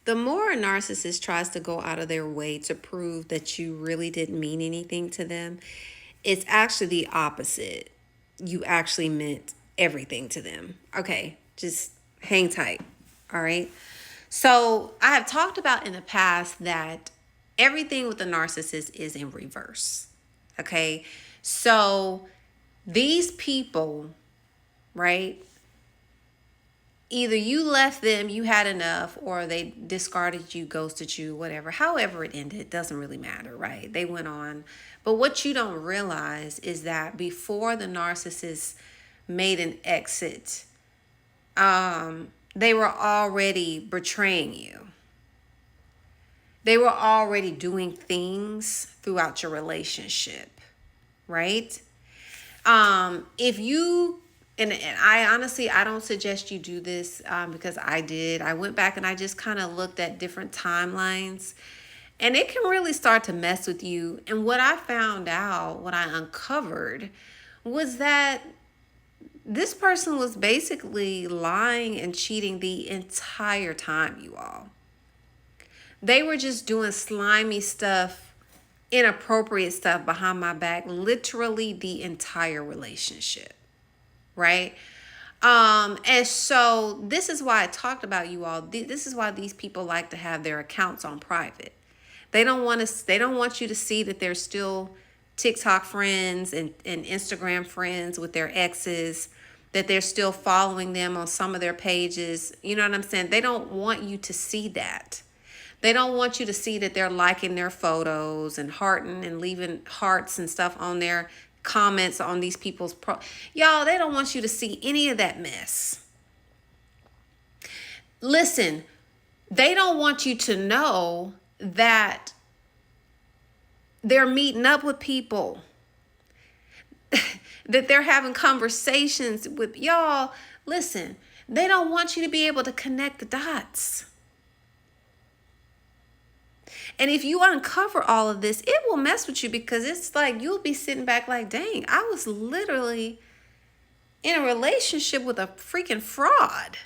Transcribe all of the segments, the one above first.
The more a narcissist tries to go out of their way to prove that you really didn't mean anything to them, it's actually the opposite. You actually meant everything to them. Okay, just hang tight. All right. So I have talked about in the past that everything with the narcissist is in reverse. Okay. So these people, right? Either you left them, you had enough, or they discarded you, ghosted you, whatever. However it ended, it doesn't really matter, right? They went on. But what you don't realize is that before the narcissist made an exit, they were already betraying you. They were already doing things throughout your relationship, right? If you and I honestly, I don't suggest you do this because I did. I went back and I just kind of looked at different timelines, and it can really start to mess with you. And what I found out, what I uncovered, was that this person was basically lying and cheating the entire time, you all. They were just doing slimy stuff, inappropriate stuff behind my back, literally the entire relationship, right? And so this is why I talked about, you all. This is why these people like to have their accounts on private. They don't want you to see that they're still TikTok friends and Instagram friends with their exes, that they're still following them on some of their pages. You know what I'm saying? They don't want you to see that. They don't want you to see that they're liking their photos and hearting and leaving hearts and stuff on their comments on these people's y'all, they don't want you to see any of that mess. Listen, they don't want you to know that they're meeting up with people, that they're having conversations with y'all. Listen, they don't want you to be able to connect the dots. And if you uncover all of this, it will mess with you, because it's like you'll be sitting back like, dang, I was literally in a relationship with a freaking fraud.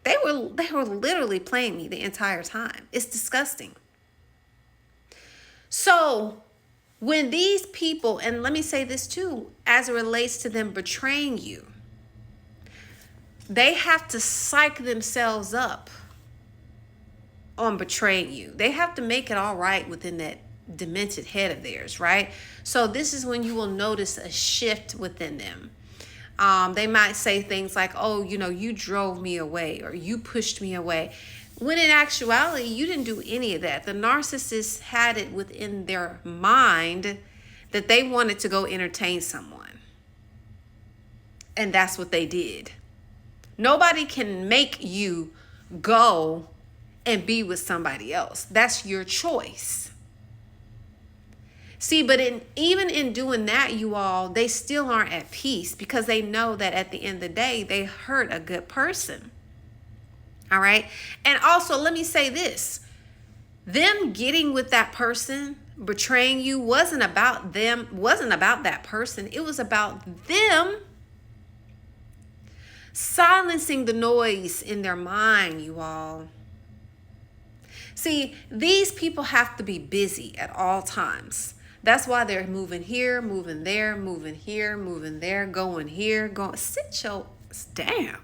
They were literally playing me the entire time. It's disgusting. So when these people, and let me say this too, as it relates to them betraying you, they have to psych themselves up on betraying you. They have to make it all right within that demented head of theirs, right? So this is when you will notice a shift within them. They might say things like, oh, you drove me away, or you pushed me away. When in actuality, you didn't do any of that. The narcissist had it within their mind that they wanted to go entertain someone. And that's what they did. Nobody can make you go and be with somebody else. That's your choice. See, but even in doing that, you all, they still aren't at peace, because they know that at the end of the day, they hurt a good person. All right. And also, let me say this. Them getting with that person, betraying you, wasn't about them, wasn't about that person. It was about them silencing the noise in their mind, you all. See, these people have to be busy at all times. That's why they're moving here, moving there, moving here, moving there, going here, going. Sit your damn.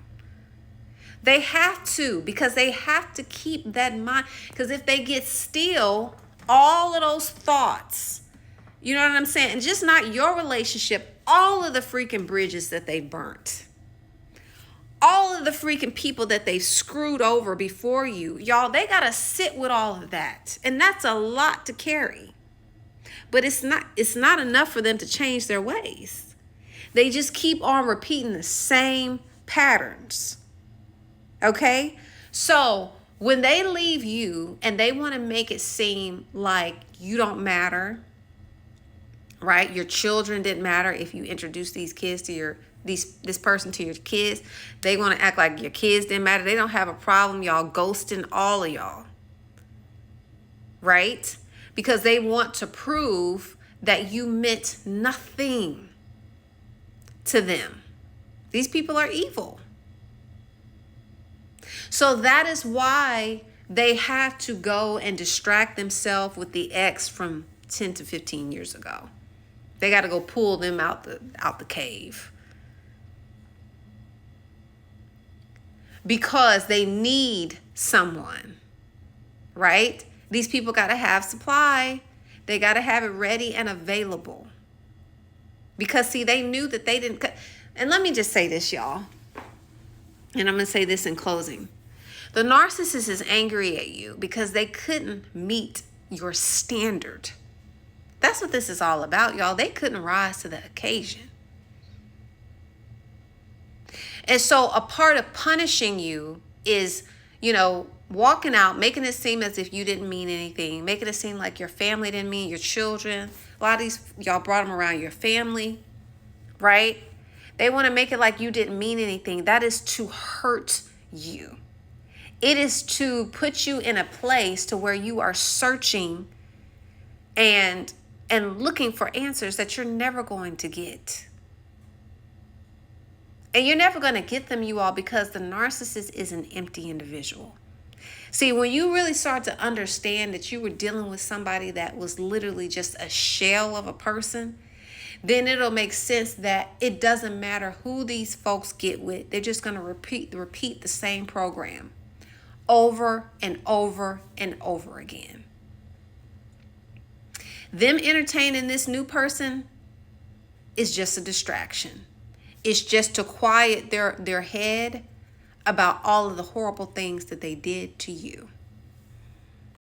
They have to, because they have to keep that in mind. Because if they get still, all of those thoughts, you know what I'm saying? And just not your relationship, all of the freaking bridges that they burnt. All of the freaking people that they screwed over before you. Y'all, they got to sit with all of that. And that's a lot to carry. But it's not enough for them to change their ways. They just keep on repeating the same patterns. Okay? So when they leave you and they want to make it seem like you don't matter, right? Your children didn't matter if you introduced these kids to this person to your kids. They want to act like your kids didn't matter. They don't have a problem, y'all, ghosting all of y'all. Right? Because they want to prove that you meant nothing to them. These people are evil. So that is why they have to go and distract themselves with the ex from 10 to 15 years ago. They got to go pull them out the cave. Because they need someone, right? These people got to have supply. They got to have it ready and available. Because, see, they knew that they didn't. And let me just say this, y'all. And I'm going to say this in closing. The narcissist is angry at you because they couldn't meet your standard. That's what this is all about, y'all. They couldn't rise to the occasion. And so a part of punishing you is, walking out, making it seem as if you didn't mean anything, making it seem like your family didn't mean, your children. A lot of these, y'all brought them around your family, right? They want to make it like you didn't mean anything. That is to hurt you. It is to put you in a place to where you are searching and looking for answers that you're never going to get. And you're never going to get them, you all, because the narcissist is an empty individual. See, when you really start to understand that you were dealing with somebody that was literally just a shell of a person, then it'll make sense that it doesn't matter who these folks get with. They're just going to repeat the same program over and over and over again. Them entertaining this new person is just a distraction. It's just to quiet their head about all of the horrible things that they did to you.